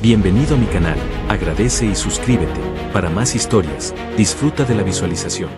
Bienvenido a mi canal, agradece y suscríbete. Para más historias, disfruta de la visualización.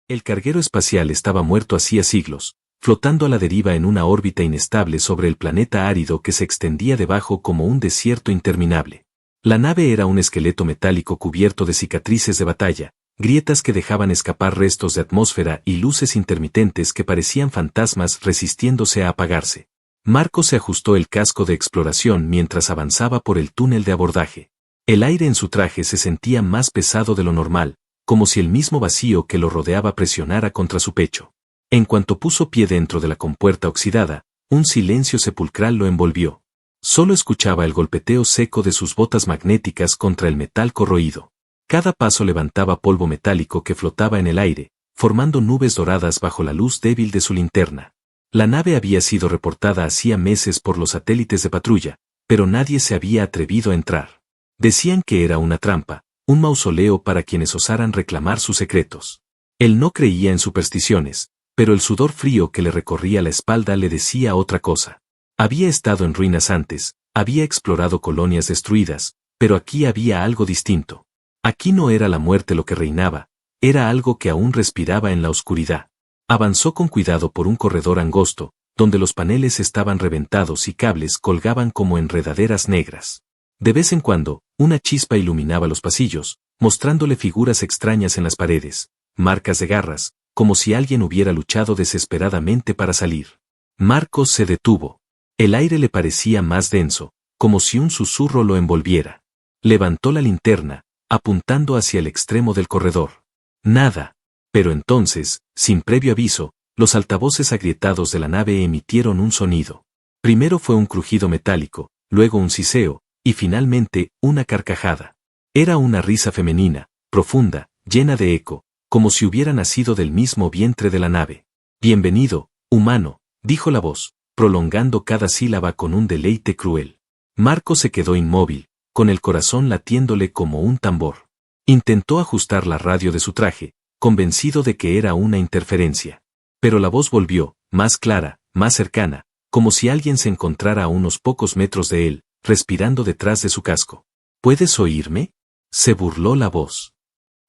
El carguero espacial estaba muerto hacía siglos, flotando a la deriva en una órbita inestable sobre el planeta árido que se extendía debajo como un desierto interminable. La nave era un esqueleto metálico cubierto de cicatrices de batalla, grietas que dejaban escapar restos de atmósfera y luces intermitentes que parecían fantasmas resistiéndose a apagarse. Marcos se ajustó el casco de exploración mientras avanzaba por el túnel de abordaje. El aire en su traje se sentía más pesado de lo normal, como si el mismo vacío que lo rodeaba presionara contra su pecho. En cuanto puso pie dentro de la compuerta oxidada, un silencio sepulcral lo envolvió. Solo escuchaba el golpeteo seco de sus botas magnéticas contra el metal corroído. Cada paso levantaba polvo metálico que flotaba en el aire, formando nubes doradas bajo la luz débil de su linterna. La nave había sido reportada hacía meses por los satélites de patrulla, pero nadie se había atrevido a entrar. Decían que era una trampa, un mausoleo para quienes osaran reclamar sus secretos. Él no creía en supersticiones, pero el sudor frío que le recorría la espalda le decía otra cosa. Había estado en ruinas antes, había explorado colonias destruidas, pero aquí había algo distinto. Aquí no era la muerte lo que reinaba, era algo que aún respiraba en la oscuridad. Avanzó con cuidado por un corredor angosto, donde los paneles estaban reventados y cables colgaban como enredaderas negras. De vez en cuando, una chispa iluminaba los pasillos, mostrándole figuras extrañas en las paredes, marcas de garras, como si alguien hubiera luchado desesperadamente para salir. Marcos se detuvo. El aire le parecía más denso, como si un susurro lo envolviera. Levantó la linterna, apuntando hacia el extremo del corredor. Nada. Pero entonces, sin previo aviso, los altavoces agrietados de la nave emitieron un sonido. Primero fue un crujido metálico, luego un siseo, y finalmente, una carcajada. Era una risa femenina, profunda, llena de eco, como si hubiera nacido del mismo vientre de la nave. Bienvenido, humano, dijo la voz, prolongando cada sílaba con un deleite cruel. Marco se quedó inmóvil, con el corazón latiéndole como un tambor. Intentó ajustar la radio de su traje, convencido de que era una interferencia. Pero la voz volvió, más clara, más cercana, como si alguien se encontrara a unos pocos metros de él, respirando detrás de su casco. ¿Puedes oírme? Se burló la voz.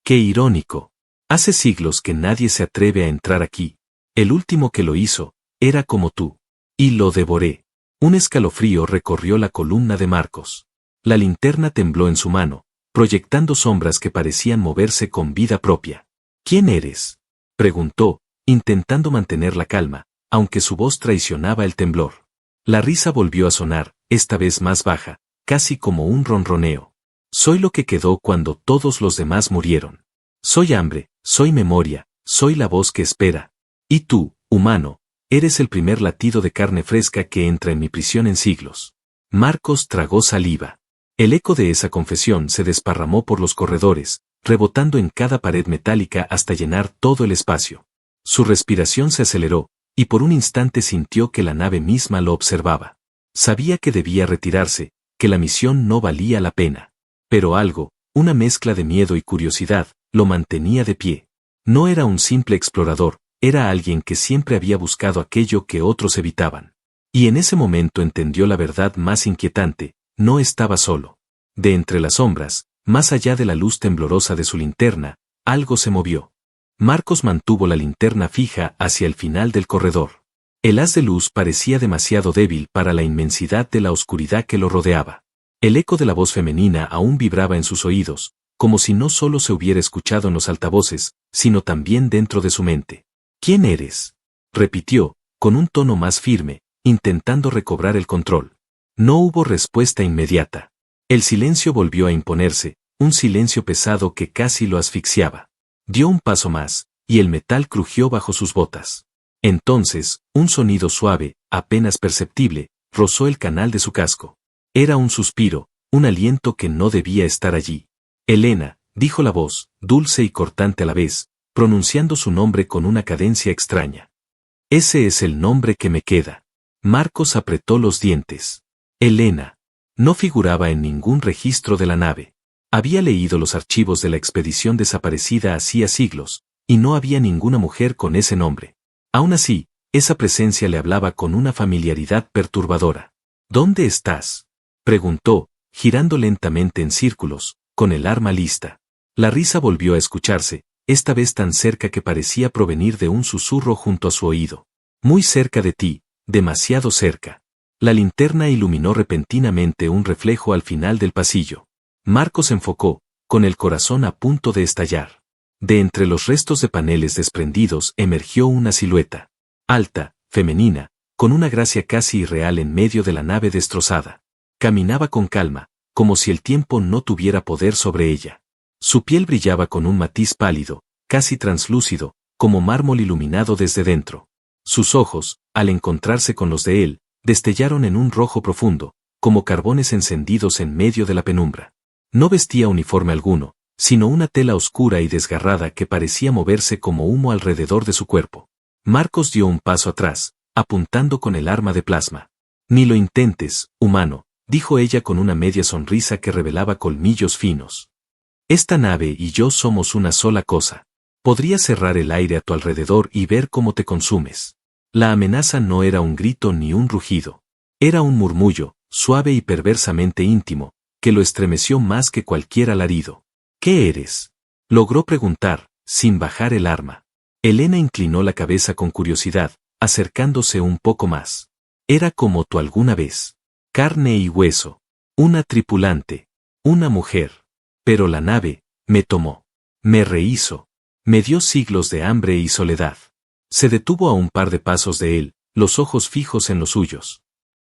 ¡Qué irónico! Hace siglos que nadie se atreve a entrar aquí. El último que lo hizo, era como tú. Y lo devoré. Un escalofrío recorrió la columna de Marcos. La linterna tembló en su mano, proyectando sombras que parecían moverse con vida propia. ¿Quién eres?, preguntó, intentando mantener la calma, aunque su voz traicionaba el temblor. La risa volvió a sonar, esta vez más baja, casi como un ronroneo. Soy lo que quedó cuando todos los demás murieron. Soy hambre, soy memoria, soy la voz que espera. Y tú, humano, eres el primer latido de carne fresca que entra en mi prisión en siglos. Marcos tragó saliva. El eco de esa confesión se desparramó por los corredores, rebotando en cada pared metálica hasta llenar todo el espacio. Su respiración se aceleró, y por un instante sintió que la nave misma lo observaba. Sabía que debía retirarse, que la misión no valía la pena. Pero algo, una mezcla de miedo y curiosidad, lo mantenía de pie. No era un simple explorador, era alguien que siempre había buscado aquello que otros evitaban. Y en ese momento entendió la verdad más inquietante, no estaba solo. De entre las sombras, más allá de la luz temblorosa de su linterna, algo se movió. Marcos mantuvo la linterna fija hacia el final del corredor. El haz de luz parecía demasiado débil para la inmensidad de la oscuridad que lo rodeaba. El eco de la voz femenina aún vibraba en sus oídos, como si no solo se hubiera escuchado en los altavoces, sino también dentro de su mente. ¿Quién eres?, repitió, con un tono más firme, intentando recobrar el control. No hubo respuesta inmediata. El silencio volvió a imponerse, un silencio pesado que casi lo asfixiaba. Dio un paso más, y el metal crujió bajo sus botas. Entonces, un sonido suave, apenas perceptible, rozó el canal de su casco. Era un suspiro, un aliento que no debía estar allí. Elena, dijo la voz, dulce y cortante a la vez, pronunciando su nombre con una cadencia extraña. Ese es el nombre que me queda. Marcos apretó los dientes. Elena. No figuraba en ningún registro de la nave. Había leído los archivos de la expedición desaparecida hacía siglos, y no había ninguna mujer con ese nombre. Aún así, esa presencia le hablaba con una familiaridad perturbadora. ¿Dónde estás?, preguntó, girando lentamente en círculos, con el arma lista. La risa volvió a escucharse, esta vez tan cerca que parecía provenir de un susurro junto a su oído. Muy cerca de ti, demasiado cerca. La linterna iluminó repentinamente un reflejo al final del pasillo. Marcos enfocó, con el corazón a punto de estallar. De entre los restos de paneles desprendidos emergió una silueta. Alta, femenina, con una gracia casi irreal en medio de la nave destrozada. Caminaba con calma, como si el tiempo no tuviera poder sobre ella. Su piel brillaba con un matiz pálido, casi translúcido, como mármol iluminado desde dentro. Sus ojos, al encontrarse con los de él, destellaron en un rojo profundo, como carbones encendidos en medio de la penumbra. No vestía uniforme alguno, sino una tela oscura y desgarrada que parecía moverse como humo alrededor de su cuerpo. Marcos dio un paso atrás, apuntando con el arma de plasma. Ni lo intentes, humano, dijo ella con una media sonrisa que revelaba colmillos finos. Esta nave y yo somos una sola cosa. Podrías cerrar el aire a tu alrededor y ver cómo te consumes. La amenaza no era un grito ni un rugido. Era un murmullo, suave y perversamente íntimo, que lo estremeció más que cualquier alarido. ¿Qué eres? Logró preguntar, sin bajar el arma. Elena inclinó la cabeza con curiosidad, acercándose un poco más. Era como tú alguna vez. Carne y hueso. Una tripulante. Una mujer. Pero la nave, me tomó. Me rehízo. Me dio siglos de hambre y soledad. Se detuvo a un par de pasos de él, los ojos fijos en los suyos.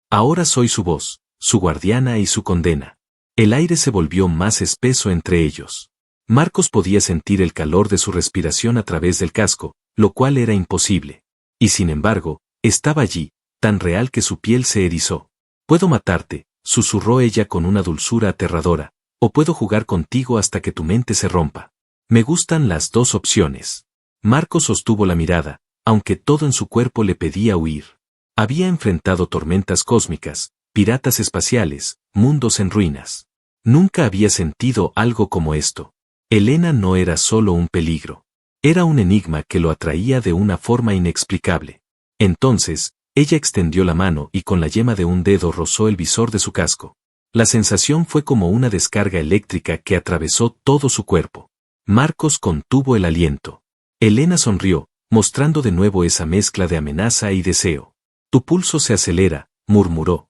Ahora soy su voz, su guardiana y su condena. El aire se volvió más espeso entre ellos. Marcos podía sentir el calor de su respiración a través del casco, lo cual era imposible. Y sin embargo, estaba allí, tan real que su piel se erizó. Puedo matarte, susurró ella con una dulzura aterradora, o puedo jugar contigo hasta que tu mente se rompa. Me gustan las dos opciones. Marcos sostuvo la mirada, aunque todo en su cuerpo le pedía huir. Había enfrentado tormentas cósmicas, piratas espaciales, mundos en ruinas. Nunca había sentido algo como esto. Elena no era solo un peligro. Era un enigma que lo atraía de una forma inexplicable. Entonces, ella extendió la mano y con la yema de un dedo rozó el visor de su casco. La sensación fue como una descarga eléctrica que atravesó todo su cuerpo. Marcos contuvo el aliento. Elena sonrió, mostrando de nuevo esa mezcla de amenaza y deseo. Tu pulso se acelera, murmuró.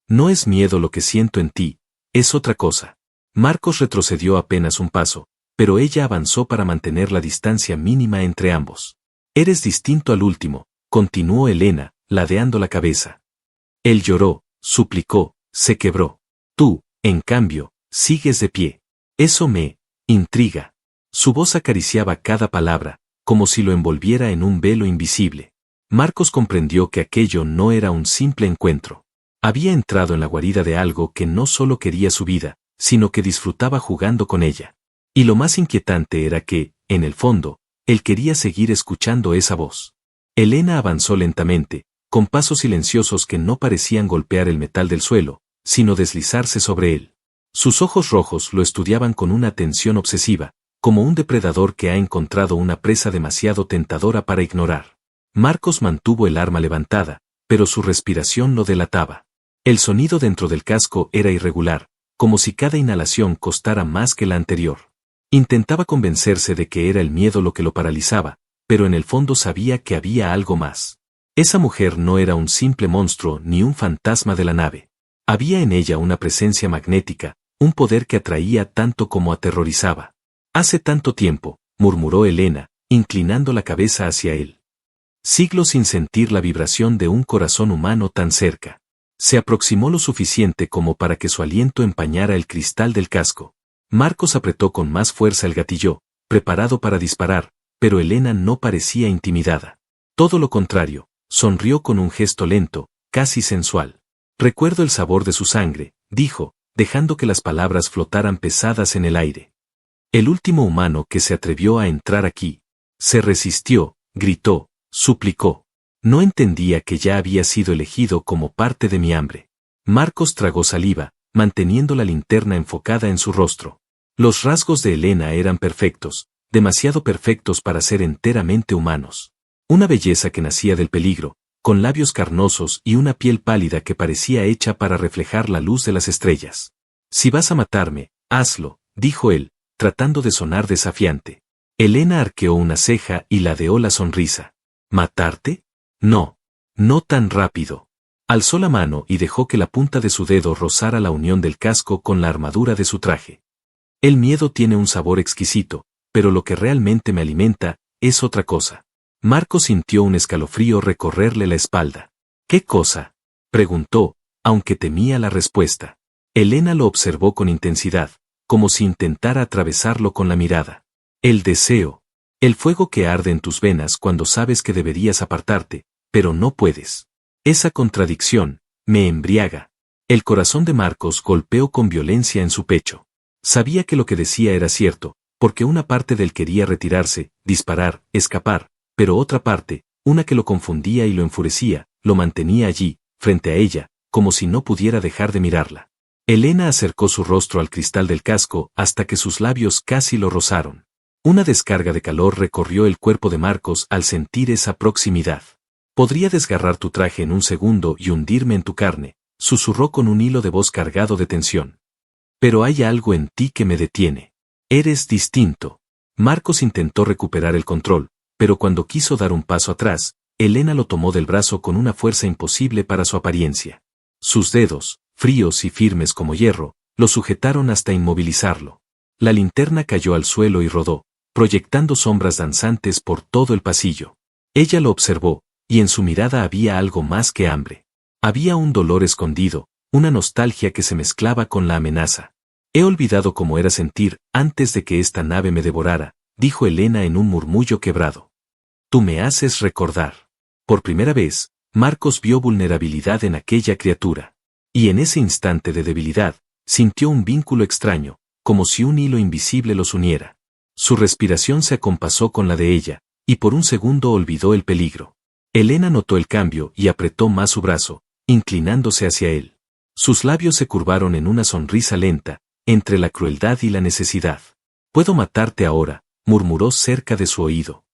No es miedo lo que siento en ti, es otra cosa. Marcos retrocedió apenas un paso, pero ella avanzó para mantener la distancia mínima entre ambos. Eres distinto al último, continuó Elena, ladeando la cabeza. Él lloró, suplicó, se quebró. Tú, en cambio, sigues de pie. Eso me intriga. Su voz acariciaba cada palabra, como si lo envolviera en un velo invisible. Marcos comprendió que aquello no era un simple encuentro. Había entrado en la guarida de algo que no solo quería su vida, sino que disfrutaba jugando con ella. Y lo más inquietante era que, en el fondo, él quería seguir escuchando esa voz. Elena avanzó lentamente, con pasos silenciosos que no parecían golpear el metal del suelo, sino deslizarse sobre él. Sus ojos rojos lo estudiaban con una atención obsesiva, como un depredador que ha encontrado una presa demasiado tentadora para ignorar. Marcos mantuvo el arma levantada, pero su respiración lo delataba. El sonido dentro del casco era irregular, como si cada inhalación costara más que la anterior. Intentaba convencerse de que era el miedo lo que lo paralizaba, pero en el fondo sabía que había algo más. Esa mujer no era un simple monstruo ni un fantasma de la nave. Había en ella una presencia magnética, un poder que atraía tanto como aterrorizaba. Hace tanto tiempo, murmuró Elena, inclinando la cabeza hacia él. Siglos sin sentir la vibración de un corazón humano tan cerca. Se aproximó lo suficiente como para que su aliento empañara el cristal del casco. Marcos apretó con más fuerza el gatillo, preparado para disparar, pero Elena no parecía intimidada. Todo lo contrario, sonrió con un gesto lento, casi sensual. Recuerdo el sabor de su sangre, dijo, dejando que las palabras flotaran pesadas en el aire. El último humano que se atrevió a entrar aquí. Se resistió, gritó, suplicó. No entendía que ya había sido elegido como parte de mi hambre. Marcos tragó saliva, manteniendo la linterna enfocada en su rostro. Los rasgos de Elena eran perfectos, demasiado perfectos para ser enteramente humanos. Una belleza que nacía del peligro, con labios carnosos y una piel pálida que parecía hecha para reflejar la luz de las estrellas. Si vas a matarme, hazlo, dijo él, tratando de sonar desafiante. Elena arqueó una ceja y ladeó la sonrisa. ¿Matarte? No. No tan rápido. Alzó la mano y dejó que la punta de su dedo rozara la unión del casco con la armadura de su traje. El miedo tiene un sabor exquisito, pero lo que realmente me alimenta es otra cosa. Marcos sintió un escalofrío recorrerle la espalda. ¿Qué cosa?, preguntó, aunque temía la respuesta. Elena lo observó con intensidad, como si intentara atravesarlo con la mirada. El deseo. El fuego que arde en tus venas cuando sabes que deberías apartarte, pero no puedes. Esa contradicción me embriaga. El corazón de Marcos golpeó con violencia en su pecho. Sabía que lo que decía era cierto, porque una parte de él quería retirarse, disparar, escapar, pero otra parte, una que lo confundía y lo enfurecía, lo mantenía allí, frente a ella, como si no pudiera dejar de mirarla. Elena acercó su rostro al cristal del casco hasta que sus labios casi lo rozaron. Una descarga de calor recorrió el cuerpo de Marcos al sentir esa proximidad. Podría desgarrar tu traje en un segundo y hundirme en tu carne, susurró con un hilo de voz cargado de tensión. Pero hay algo en ti que me detiene. Eres distinto. Marcos intentó recuperar el control, pero cuando quiso dar un paso atrás, Elena lo tomó del brazo con una fuerza imposible para su apariencia. Sus dedos, fríos y firmes como hierro, lo sujetaron hasta inmovilizarlo. La linterna cayó al suelo y rodó, proyectando sombras danzantes por todo el pasillo. Ella lo observó, y en su mirada había algo más que hambre. Había un dolor escondido, una nostalgia que se mezclaba con la amenaza. He olvidado cómo era sentir antes de que esta nave me devorara, dijo Elena en un murmullo quebrado. Tú me haces recordar. Por primera vez, Marcos vio vulnerabilidad en aquella criatura. Y en ese instante de debilidad, sintió un vínculo extraño, como si un hilo invisible los uniera. Su respiración se acompasó con la de ella, y por un segundo olvidó el peligro. Elena notó el cambio y apretó más su brazo, inclinándose hacia él. Sus labios se curvaron en una sonrisa lenta, entre la crueldad y la necesidad. Puedo matarte ahora, murmuró cerca de su oído.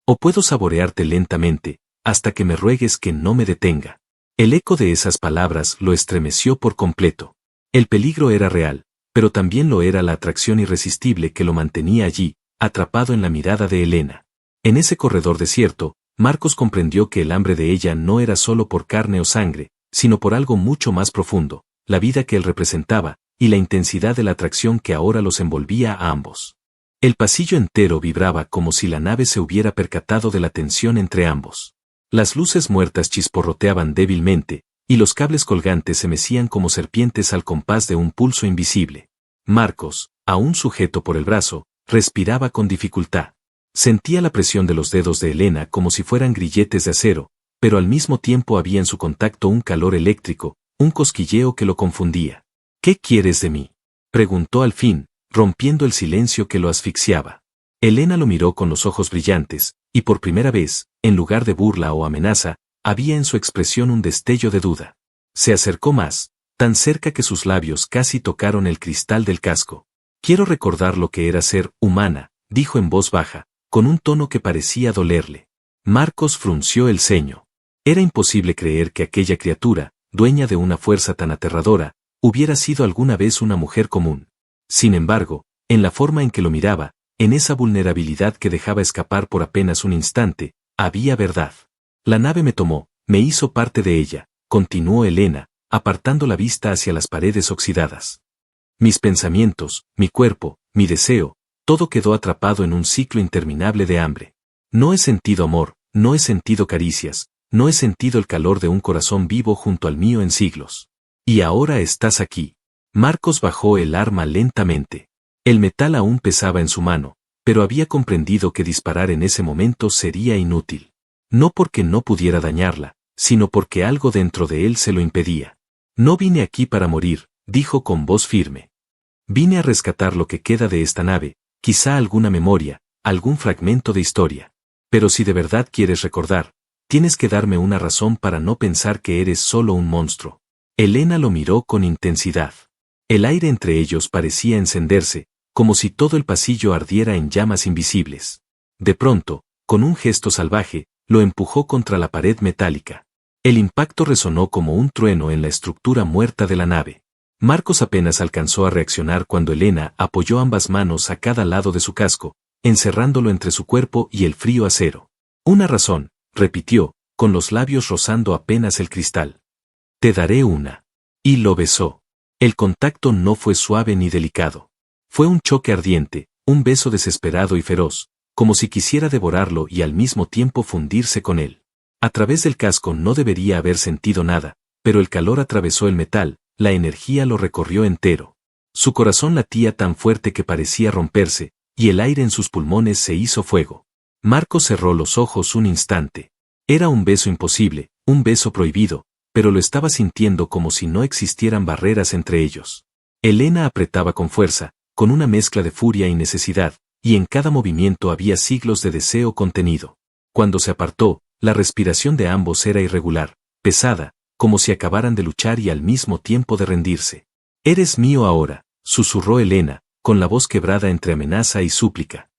O puedo saborearte lentamente, hasta que me ruegues que no me detenga. El eco de esas palabras lo estremeció por completo. El peligro era real, pero también lo era la atracción irresistible que lo mantenía allí, atrapado en la mirada de Elena. En ese corredor desierto, Marcos comprendió que el hambre de ella no era solo por carne o sangre, sino por algo mucho más profundo, la vida que él representaba, y la intensidad de la atracción que ahora los envolvía a ambos. El pasillo entero vibraba como si la nave se hubiera percatado de la tensión entre ambos. Las luces muertas chisporroteaban débilmente, y los cables colgantes se mecían como serpientes al compás de un pulso invisible. Marcos, aún sujeto por el brazo, respiraba con dificultad. Sentía la presión de los dedos de Elena como si fueran grilletes de acero, pero al mismo tiempo había en su contacto un calor eléctrico, un cosquilleo que lo confundía. ¿Qué quieres de mí?, preguntó al fin, rompiendo el silencio que lo asfixiaba. Elena lo miró con los ojos brillantes, y por primera vez, en lugar de burla o amenaza, había en su expresión un destello de duda. Se acercó más, tan cerca que sus labios casi tocaron el cristal del casco. Quiero recordar lo que era ser humana, dijo en voz baja, con un tono que parecía dolerle. Marcos frunció el ceño. Era imposible creer que aquella criatura, dueña de una fuerza tan aterradora, hubiera sido alguna vez una mujer común. Sin embargo, en la forma en que lo miraba, en esa vulnerabilidad que dejaba escapar por apenas un instante, había verdad. La nave me tomó, me hizo parte de ella, continuó Elena, apartando la vista hacia las paredes oxidadas. Mis pensamientos, mi cuerpo, mi deseo, todo quedó atrapado en un ciclo interminable de hambre. No he sentido amor, no he sentido caricias, no he sentido el calor de un corazón vivo junto al mío en siglos. Y ahora estás aquí. Marcos bajó el arma lentamente. El metal aún pesaba en su mano, pero había comprendido que disparar en ese momento sería inútil. No porque no pudiera dañarla, sino porque algo dentro de él se lo impedía. No vine aquí para morir, dijo con voz firme. Vine a rescatar lo que queda de esta nave, quizá alguna memoria, algún fragmento de historia. Pero si de verdad quieres recordar, tienes que darme una razón para no pensar que eres solo un monstruo. Elena lo miró con intensidad. El aire entre ellos parecía encenderse, como si todo el pasillo ardiera en llamas invisibles. De pronto, con un gesto salvaje, lo empujó contra la pared metálica. El impacto resonó como un trueno en la estructura muerta de la nave. Marcos apenas alcanzó a reaccionar cuando Elena apoyó ambas manos a cada lado de su casco, encerrándolo entre su cuerpo y el frío acero. Una razón, repitió, con los labios rozando apenas el cristal. Te daré una. Y lo besó. El contacto no fue suave ni delicado. Fue un choque ardiente, un beso desesperado y feroz, como si quisiera devorarlo y al mismo tiempo fundirse con él. A través del casco no debería haber sentido nada, pero el calor atravesó el metal, la energía lo recorrió entero. Su corazón latía tan fuerte que parecía romperse, y el aire en sus pulmones se hizo fuego. Marcos cerró los ojos un instante. Era un beso imposible, un beso prohibido, pero lo estaba sintiendo como si no existieran barreras entre ellos. Elena apretaba con fuerza, con una mezcla de furia y necesidad, y en cada movimiento había siglos de deseo contenido. Cuando se apartó, la respiración de ambos era irregular, pesada, como si acabaran de luchar y al mismo tiempo de rendirse. «Eres mío ahora», susurró Elena, con la voz quebrada entre amenaza y súplica.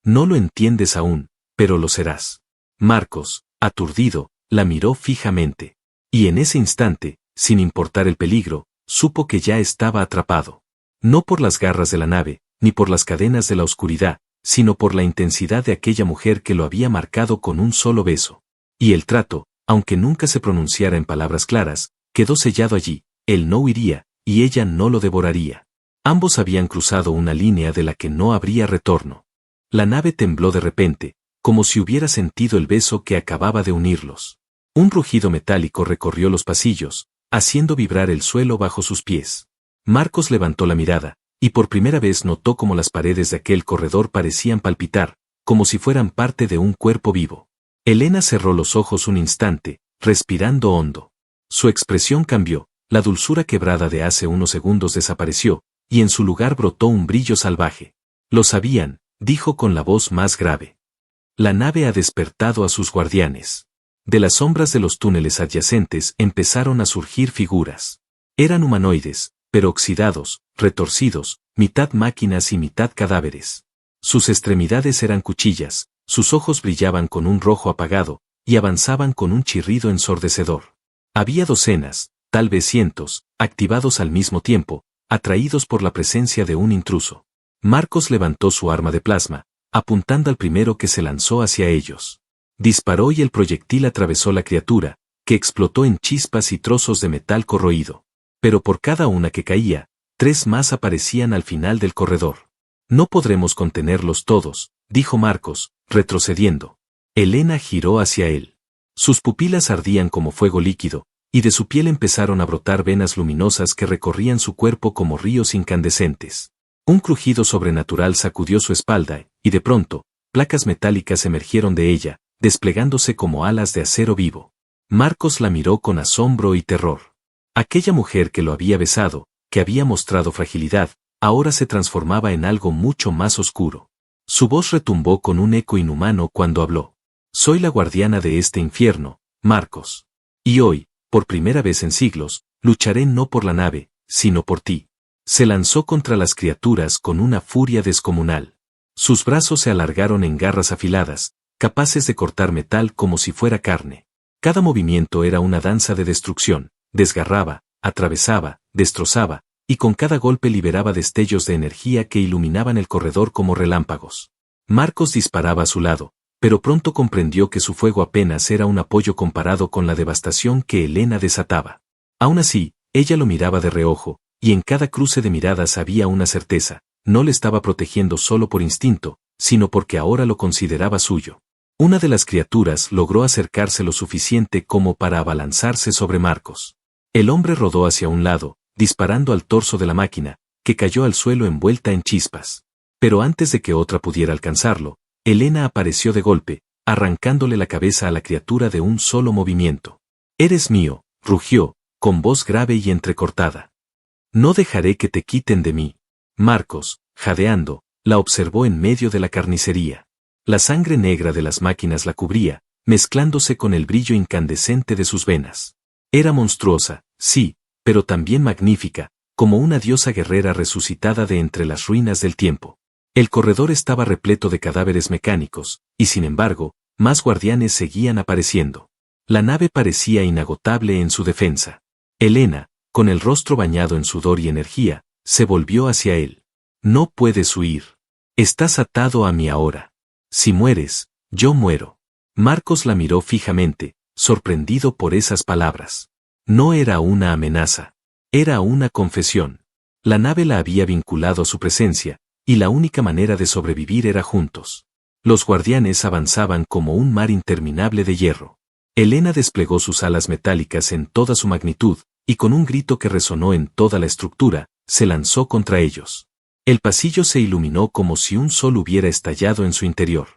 «No lo entiendes aún, pero lo serás». Marcos, aturdido, la miró fijamente. Y en ese instante, sin importar el peligro, supo que ya estaba atrapado. No por las garras de la nave, ni por las cadenas de la oscuridad, sino por la intensidad de aquella mujer que lo había marcado con un solo beso. Y el trato, aunque nunca se pronunciara en palabras claras, quedó sellado allí. Él no huiría, y ella no lo devoraría. Ambos habían cruzado una línea de la que no habría retorno. La nave tembló de repente, como si hubiera sentido el beso que acababa de unirlos. Un rugido metálico recorrió los pasillos, haciendo vibrar el suelo bajo sus pies. Marcos levantó la mirada, y por primera vez notó cómo las paredes de aquel corredor parecían palpitar, como si fueran parte de un cuerpo vivo. Elena cerró los ojos un instante, respirando hondo. Su expresión cambió, la dulzura quebrada de hace unos segundos desapareció, y en su lugar brotó un brillo salvaje. «Lo sabían», dijo con la voz más grave. «La nave ha despertado a sus guardianes». De las sombras de los túneles adyacentes empezaron a surgir figuras. Eran humanoides, pero oxidados, retorcidos, mitad máquinas y mitad cadáveres. Sus extremidades eran cuchillas, sus ojos brillaban con un rojo apagado, y avanzaban con un chirrido ensordecedor. Había docenas, tal vez cientos, activados al mismo tiempo, atraídos por la presencia de un intruso. Marcos levantó su arma de plasma, apuntando al primero que se lanzó hacia ellos. Disparó y el proyectil atravesó la criatura, que explotó en chispas y trozos de metal corroído. Pero por cada una que caía, 3 más aparecían al final del corredor. «No podremos contenerlos todos», dijo Marcos, retrocediendo. Elena giró hacia él. Sus pupilas ardían como fuego líquido, y de su piel empezaron a brotar venas luminosas que recorrían su cuerpo como ríos incandescentes. Un crujido sobrenatural sacudió su espalda, y de pronto, placas metálicas emergieron de ella, desplegándose como alas de acero vivo. Marcos la miró con asombro y terror. Aquella mujer que lo había besado, que había mostrado fragilidad, ahora se transformaba en algo mucho más oscuro. Su voz retumbó con un eco inhumano cuando habló. «Soy la guardiana de este infierno, Marcos. Y hoy, por primera vez en siglos, lucharé no por la nave, sino por ti». Se lanzó contra las criaturas con una furia descomunal. Sus brazos se alargaron en garras afiladas, capaces de cortar metal como si fuera carne. Cada movimiento era una danza de destrucción, desgarraba, atravesaba, destrozaba, y con cada golpe liberaba destellos de energía que iluminaban el corredor como relámpagos. Marcos disparaba a su lado, pero pronto comprendió que su fuego apenas era un apoyo comparado con la devastación que Elena desataba. Aún así, ella lo miraba de reojo, y en cada cruce de miradas había una certeza: no le estaba protegiendo solo por instinto, sino porque ahora lo consideraba suyo. Una de las criaturas logró acercarse lo suficiente como para abalanzarse sobre Marcos. El hombre rodó hacia un lado, disparando al torso de la máquina, que cayó al suelo envuelta en chispas. Pero antes de que otra pudiera alcanzarlo, Elena apareció de golpe, arrancándole la cabeza a la criatura de un solo movimiento. «Eres mío», rugió, con voz grave y entrecortada. «No dejaré que te quiten de mí». Marcos, jadeando, la observó en medio de la carnicería. La sangre negra de las máquinas la cubría, mezclándose con el brillo incandescente de sus venas. Era monstruosa, sí, pero también magnífica, como una diosa guerrera resucitada de entre las ruinas del tiempo. El corredor estaba repleto de cadáveres mecánicos, y sin embargo, más guardianes seguían apareciendo. La nave parecía inagotable en su defensa. Elena, con el rostro bañado en sudor y energía, se volvió hacia él. No puedes huir. Estás atado a mí ahora. Si mueres, yo muero. Marcos la miró fijamente, sorprendido por esas palabras. No era una amenaza. Era una confesión. La nave la había vinculado a su presencia, y la única manera de sobrevivir era juntos. Los guardianes avanzaban como un mar interminable de hierro. Elena desplegó sus alas metálicas en toda su magnitud, y con un grito que resonó en toda la estructura, se lanzó contra ellos. El pasillo se iluminó como si un sol hubiera estallado en su interior.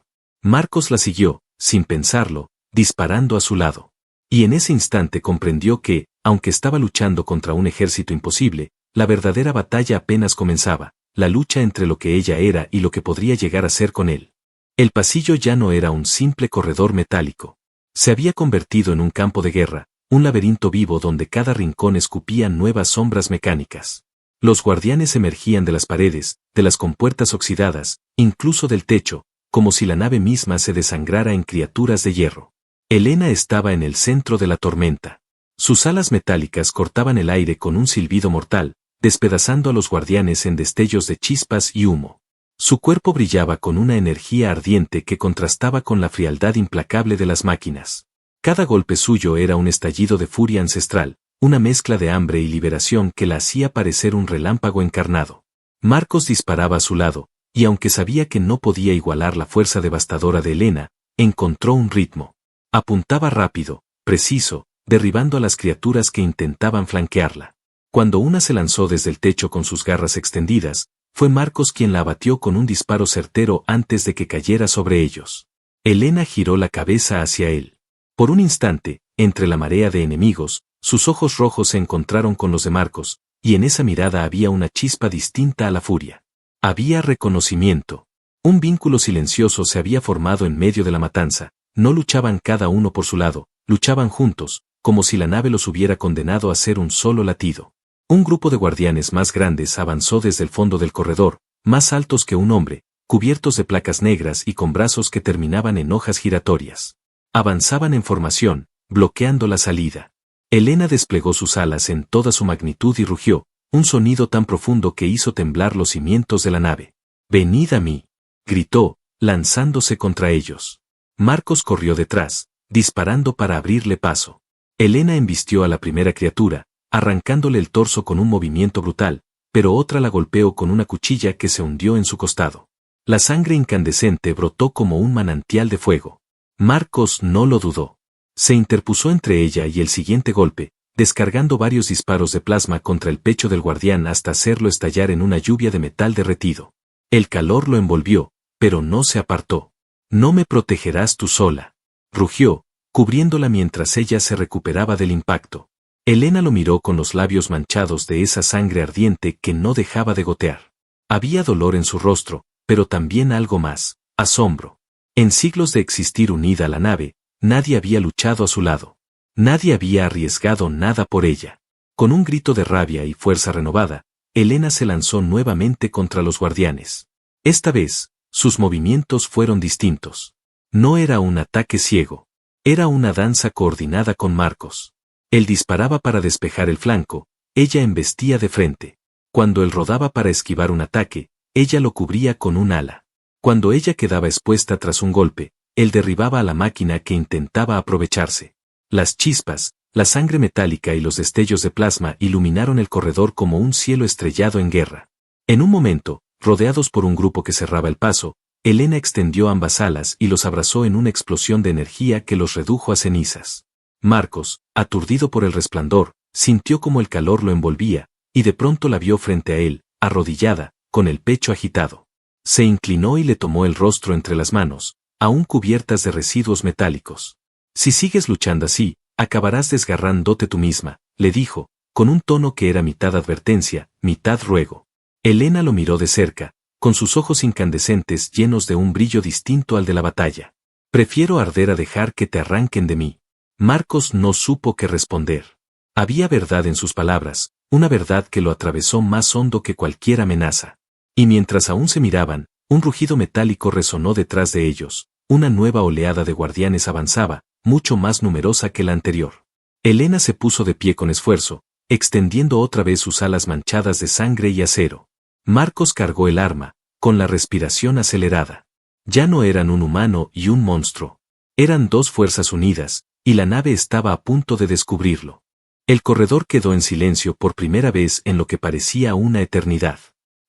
Marcos la siguió, sin pensarlo, disparando a su lado. Y en ese instante comprendió que, aunque estaba luchando contra un ejército imposible, la verdadera batalla apenas comenzaba, la lucha entre lo que ella era y lo que podría llegar a ser con él. El pasillo ya no era un simple corredor metálico. Se había convertido en un campo de guerra, un laberinto vivo donde cada rincón escupía nuevas sombras mecánicas. Los guardianes emergían de las paredes, de las compuertas oxidadas, incluso del techo, como si la nave misma se desangrara en criaturas de hierro. Elena estaba en el centro de la tormenta. Sus alas metálicas cortaban el aire con un silbido mortal, despedazando a los guardianes en destellos de chispas y humo. Su cuerpo brillaba con una energía ardiente que contrastaba con la frialdad implacable de las máquinas. Cada golpe suyo era un estallido de furia ancestral, una mezcla de hambre y liberación que la hacía parecer un relámpago encarnado. Marcos disparaba a su lado, y aunque sabía que no podía igualar la fuerza devastadora de Elena, encontró un ritmo. Apuntaba rápido, preciso, derribando a las criaturas que intentaban flanquearla. Cuando una se lanzó desde el techo con sus garras extendidas, fue Marcos quien la abatió con un disparo certero antes de que cayera sobre ellos. Elena giró la cabeza hacia él. Por un instante, entre la marea de enemigos, sus ojos rojos se encontraron con los de Marcos, y en esa mirada había una chispa distinta a la furia. Había reconocimiento. Un vínculo silencioso se había formado en medio de la matanza. No luchaban cada uno por su lado, luchaban juntos, como si la nave los hubiera condenado a ser un solo latido. Un grupo de guardianes más grandes avanzó desde el fondo del corredor, más altos que un hombre, cubiertos de placas negras y con brazos que terminaban en hojas giratorias. Avanzaban en formación, bloqueando la salida. Elena desplegó sus alas en toda su magnitud y rugió, un sonido tan profundo que hizo temblar los cimientos de la nave. «Venid a mí», gritó, lanzándose contra ellos. Marcos corrió detrás, disparando para abrirle paso. Elena embistió a la primera criatura, arrancándole el torso con un movimiento brutal, pero otra la golpeó con una cuchilla que se hundió en su costado. La sangre incandescente brotó como un manantial de fuego. Marcos no lo dudó. Se interpuso entre ella y el siguiente golpe, descargando varios disparos de plasma contra el pecho del guardián hasta hacerlo estallar en una lluvia de metal derretido. El calor lo envolvió, pero no se apartó. «No me protegerás tú sola», rugió, cubriéndola mientras ella se recuperaba del impacto. Elena lo miró con los labios manchados de esa sangre ardiente que no dejaba de gotear. Había dolor en su rostro, pero también algo más, asombro. En siglos de existir unida a la nave, nadie había luchado a su lado. Nadie había arriesgado nada por ella. Con un grito de rabia y fuerza renovada, Elena se lanzó nuevamente contra los guardianes. Esta vez, sus movimientos fueron distintos. No era un ataque ciego. Era una danza coordinada con Marcos. Él disparaba para despejar el flanco, ella embestía de frente. Cuando él rodaba para esquivar un ataque, ella lo cubría con un ala. Cuando ella quedaba expuesta tras un golpe, él derribaba a la máquina que intentaba aprovecharse. Las chispas, la sangre metálica y los destellos de plasma iluminaron el corredor como un cielo estrellado en guerra. En un momento, rodeados por un grupo que cerraba el paso, Elena extendió ambas alas y los abrazó en una explosión de energía que los redujo a cenizas. Marcos, aturdido por el resplandor, sintió como el calor lo envolvía, y de pronto la vio frente a él, arrodillada, con el pecho agitado. Se inclinó y le tomó el rostro entre las manos, aún cubiertas de residuos metálicos. «Si sigues luchando así, acabarás desgarrándote tú misma», le dijo, con un tono que era mitad advertencia, mitad ruego. Elena lo miró de cerca, con sus ojos incandescentes llenos de un brillo distinto al de la batalla. «Prefiero arder a dejar que te arranquen de mí». Marcos no supo qué responder. Había verdad en sus palabras, una verdad que lo atravesó más hondo que cualquier amenaza. Y mientras aún se miraban, un rugido metálico resonó detrás de ellos. Una nueva oleada de guardianes avanzaba, mucho más numerosa que la anterior. Elena se puso de pie con esfuerzo, extendiendo otra vez sus alas manchadas de sangre y acero. Marcos cargó el arma, con la respiración acelerada. Ya no eran un humano y un monstruo. Eran dos fuerzas unidas, y la nave estaba a punto de descubrirlo. El corredor quedó en silencio por primera vez en lo que parecía una eternidad.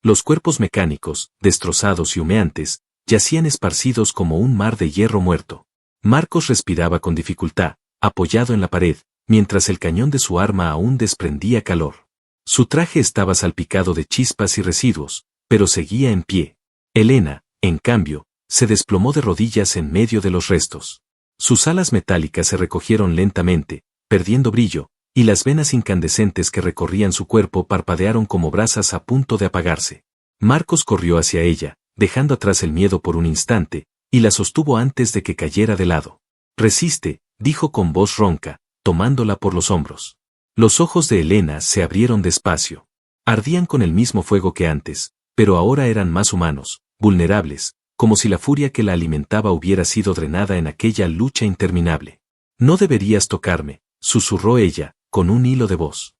Los cuerpos mecánicos, destrozados y humeantes, yacían esparcidos como un mar de hierro muerto. Marcos respiraba con dificultad, apoyado en la pared, mientras el cañón de su arma aún desprendía calor. Su traje estaba salpicado de chispas y residuos, pero seguía en pie. Elena, en cambio, se desplomó de rodillas en medio de los restos. Sus alas metálicas se recogieron lentamente, perdiendo brillo, y las venas incandescentes que recorrían su cuerpo parpadearon como brasas a punto de apagarse. Marcos corrió hacia ella, dejando atrás el miedo por un instante, y la sostuvo antes de que cayera de lado. «Resiste», dijo con voz ronca, tomándola por los hombros. Los ojos de Elena se abrieron despacio. Ardían con el mismo fuego que antes, pero ahora eran más humanos, vulnerables, como si la furia que la alimentaba hubiera sido drenada en aquella lucha interminable. «No deberías tocarme», susurró ella, con un hilo de voz.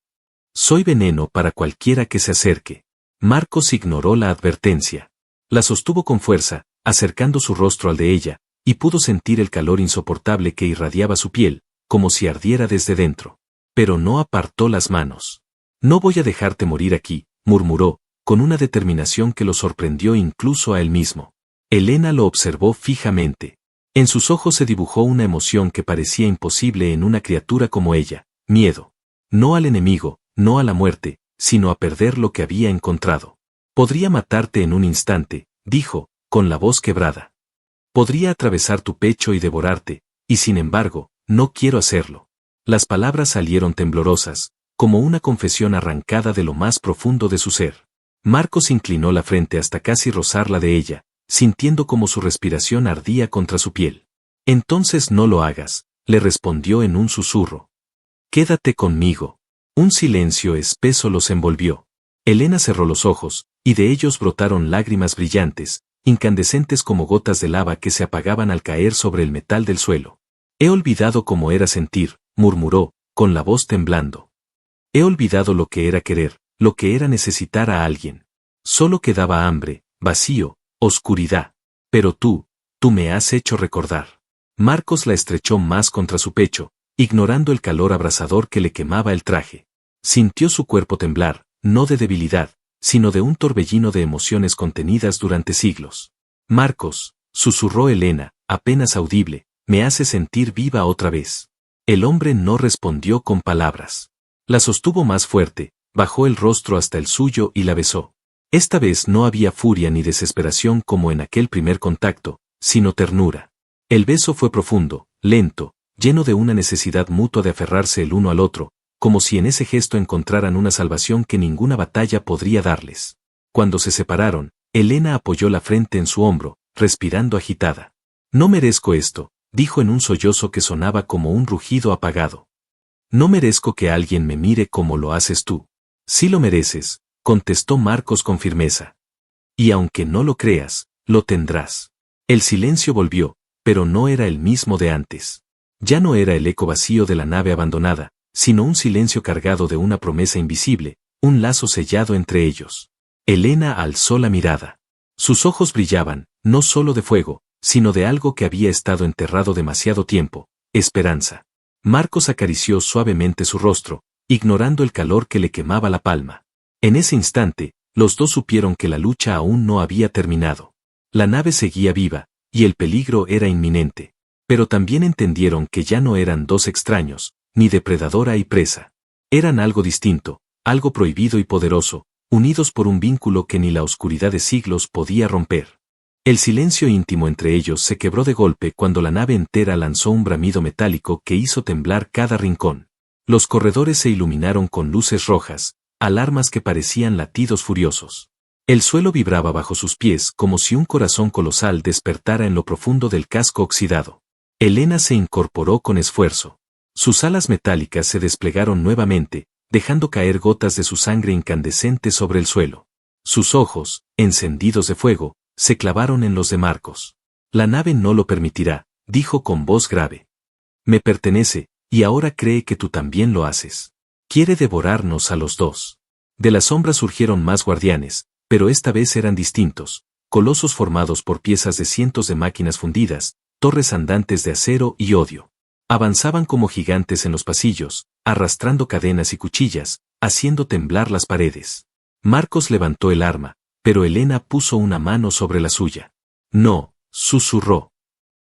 «Soy veneno para cualquiera que se acerque». Marcos ignoró la advertencia. La sostuvo con fuerza, acercando su rostro al de ella, y pudo sentir el calor insoportable que irradiaba su piel, como si ardiera desde dentro. Pero no apartó las manos. «No voy a dejarte morir aquí», murmuró, con una determinación que lo sorprendió incluso a él mismo. Elena lo observó fijamente. En sus ojos se dibujó una emoción que parecía imposible en una criatura como ella, miedo. No al enemigo, no a la muerte, sino a perder lo que había encontrado. «Podría matarte en un instante», dijo, con la voz quebrada. «Podría atravesar tu pecho y devorarte, y sin embargo, no quiero hacerlo». Las palabras salieron temblorosas, como una confesión arrancada de lo más profundo de su ser. Marcos inclinó la frente hasta casi rozarla de ella, sintiendo como su respiración ardía contra su piel. «Entonces no lo hagas», le respondió en un susurro. «Quédate conmigo». Un silencio espeso los envolvió. Elena cerró los ojos, y de ellos brotaron lágrimas brillantes, incandescentes como gotas de lava que se apagaban al caer sobre el metal del suelo. «He olvidado cómo era sentir», murmuró, con la voz temblando. «He olvidado lo que era querer, lo que era necesitar a alguien. Solo quedaba hambre, vacío, oscuridad. Pero tú me has hecho recordar». Marcos la estrechó más contra su pecho, ignorando el calor abrasador que le quemaba el traje. Sintió su cuerpo temblar, no de debilidad, sino de un torbellino de emociones contenidas durante siglos. «Marcos», susurró Elena, apenas audible, «me hace sentir viva otra vez». El hombre no respondió con palabras. La sostuvo más fuerte, bajó el rostro hasta el suyo y la besó. Esta vez no había furia ni desesperación como en aquel primer contacto, sino ternura. El beso fue profundo, lento, lleno de una necesidad mutua de aferrarse el uno al otro, como si en ese gesto encontraran una salvación que ninguna batalla podría darles. Cuando se separaron, Elena apoyó la frente en su hombro, respirando agitada. «No merezco esto», dijo en un sollozo que sonaba como un rugido apagado. «No merezco que alguien me mire como lo haces tú». «Sí lo mereces», contestó Marcos con firmeza. «Y aunque no lo creas, lo tendrás». El silencio volvió, pero no era el mismo de antes. Ya no era el eco vacío de la nave abandonada, sino un silencio cargado de una promesa invisible, un lazo sellado entre ellos. Elena alzó la mirada. Sus ojos brillaban, no solo de fuego, sino de algo que había estado enterrado demasiado tiempo, esperanza. Marcos acarició suavemente su rostro, ignorando el calor que le quemaba la palma. En ese instante, los dos supieron que la lucha aún no había terminado. La nave seguía viva, y el peligro era inminente. Pero también entendieron que ya no eran dos extraños, ni depredadora y presa. Eran algo distinto, algo prohibido y poderoso, unidos por un vínculo que ni la oscuridad de siglos podía romper. El silencio íntimo entre ellos se quebró de golpe cuando la nave entera lanzó un bramido metálico que hizo temblar cada rincón. Los corredores se iluminaron con luces rojas, alarmas que parecían latidos furiosos. El suelo vibraba bajo sus pies como si un corazón colosal despertara en lo profundo del casco oxidado. Elena se incorporó con esfuerzo. Sus alas metálicas se desplegaron nuevamente, dejando caer gotas de su sangre incandescente sobre el suelo. Sus ojos, encendidos de fuego, se clavaron en los de Marcos. «La nave no lo permitirá», dijo con voz grave. «Me pertenece, y ahora cree que tú también lo haces. Quiere devorarnos a los dos. De las sombras surgieron más guardianes, pero esta vez eran distintos, colosos formados por piezas de cientos de máquinas fundidas, torres andantes de acero y odio. Avanzaban como gigantes en los pasillos, arrastrando cadenas y cuchillas, haciendo temblar las paredes. Marcos levantó el arma, pero Elena puso una mano sobre la suya. No, susurró.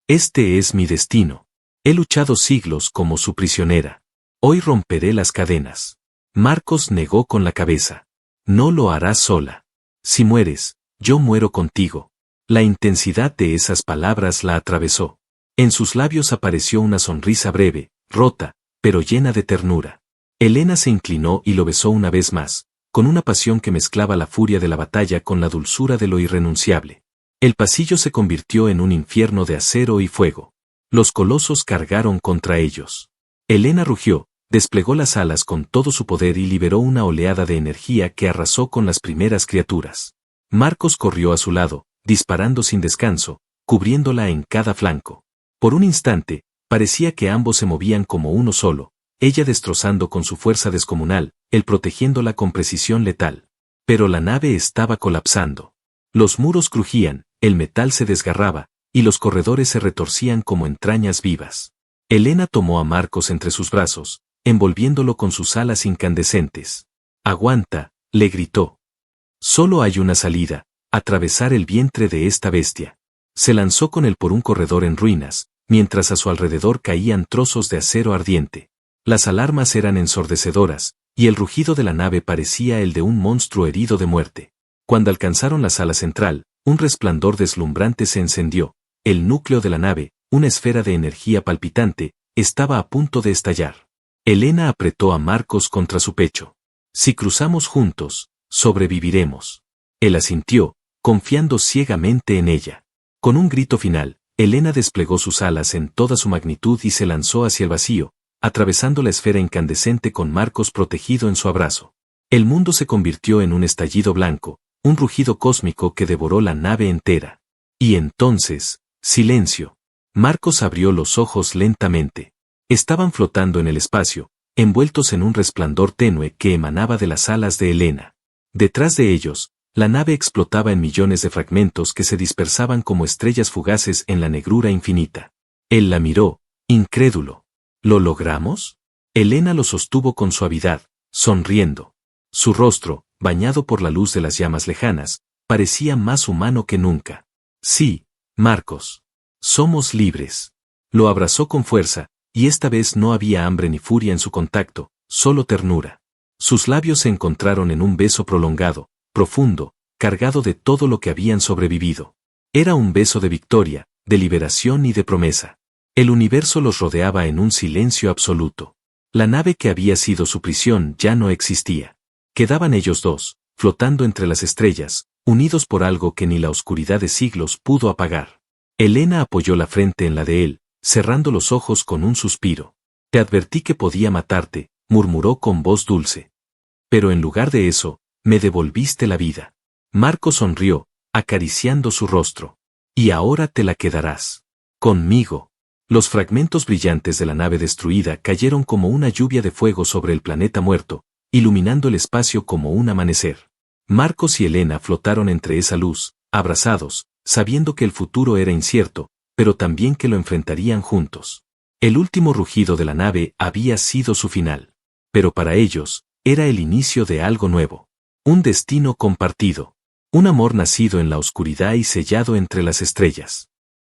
Este es mi destino. He luchado siglos como su prisionera. Hoy romperé las cadenas. Marcos negó con la cabeza. No lo harás sola. Si mueres, yo muero contigo. La intensidad de esas palabras la atravesó. En sus labios apareció una sonrisa breve, rota, pero llena de ternura. Elena se inclinó y lo besó una vez más, con una pasión que mezclaba la furia de la batalla con la dulzura de lo irrenunciable. El pasillo se convirtió en un infierno de acero y fuego. Los colosos cargaron contra ellos. Elena rugió, desplegó las alas con todo su poder y liberó una oleada de energía que arrasó con las primeras criaturas. Marcos corrió a su lado, disparando sin descanso, cubriéndola en cada flanco. Por un instante, parecía que ambos se movían como uno solo, ella destrozando con su fuerza descomunal, él protegiéndola con precisión letal. Pero la nave estaba colapsando. Los muros crujían, el metal se desgarraba, y los corredores se retorcían como entrañas vivas. Elena tomó a Marcos entre sus brazos, envolviéndolo con sus alas incandescentes. «Aguanta», le gritó. «Solo hay una salida, atravesar el vientre de esta bestia». Se lanzó con él por un corredor en ruinas, mientras a su alrededor caían trozos de acero ardiente. Las alarmas eran ensordecedoras, y el rugido de la nave parecía el de un monstruo herido de muerte. Cuando alcanzaron la sala central, un resplandor deslumbrante se encendió. El núcleo de la nave, una esfera de energía palpitante, estaba a punto de estallar. Elena apretó a Marcos contra su pecho. «Si cruzamos juntos, sobreviviremos». Él asintió, confiando ciegamente en ella. Con un grito final, Elena desplegó sus alas en toda su magnitud y se lanzó hacia el vacío, atravesando la esfera incandescente con Marcos protegido en su abrazo. El mundo se convirtió en un estallido blanco, un rugido cósmico que devoró la nave entera. Y entonces, silencio. Marcos abrió los ojos lentamente. Estaban flotando en el espacio, envueltos en un resplandor tenue que emanaba de las alas de Elena. Detrás de ellos, la nave explotaba en millones de fragmentos que se dispersaban como estrellas fugaces en la negrura infinita. Él la miró, incrédulo. ¿Lo logramos? Elena lo sostuvo con suavidad, sonriendo. Su rostro, bañado por la luz de las llamas lejanas, parecía más humano que nunca. Sí, Marcos. Somos libres. Lo abrazó con fuerza, y esta vez no había hambre ni furia en su contacto, solo ternura. Sus labios se encontraron en un beso prolongado, profundo, cargado de todo lo que habían sobrevivido. Era un beso de victoria, de liberación y de promesa. El universo los rodeaba en un silencio absoluto. La nave que había sido su prisión ya no existía. Quedaban ellos dos, flotando entre las estrellas, unidos por algo que ni la oscuridad de siglos pudo apagar. Elena apoyó la frente en la de él, cerrando los ojos con un suspiro. «Te advertí que podía matarte», murmuró con voz dulce. «Pero en lugar de eso, me devolviste la vida». Marcos sonrió, acariciando su rostro. «Y ahora te la quedarás. Conmigo». Los fragmentos brillantes de la nave destruida cayeron como una lluvia de fuego sobre el planeta muerto, iluminando el espacio como un amanecer. Marcos y Elena flotaron entre esa luz, abrazados, sabiendo que el futuro era incierto, pero también que lo enfrentarían juntos. El último rugido de la nave había sido su final. Pero para ellos, era el inicio de algo nuevo. Un destino compartido. Un amor nacido en la oscuridad y sellado entre las estrellas.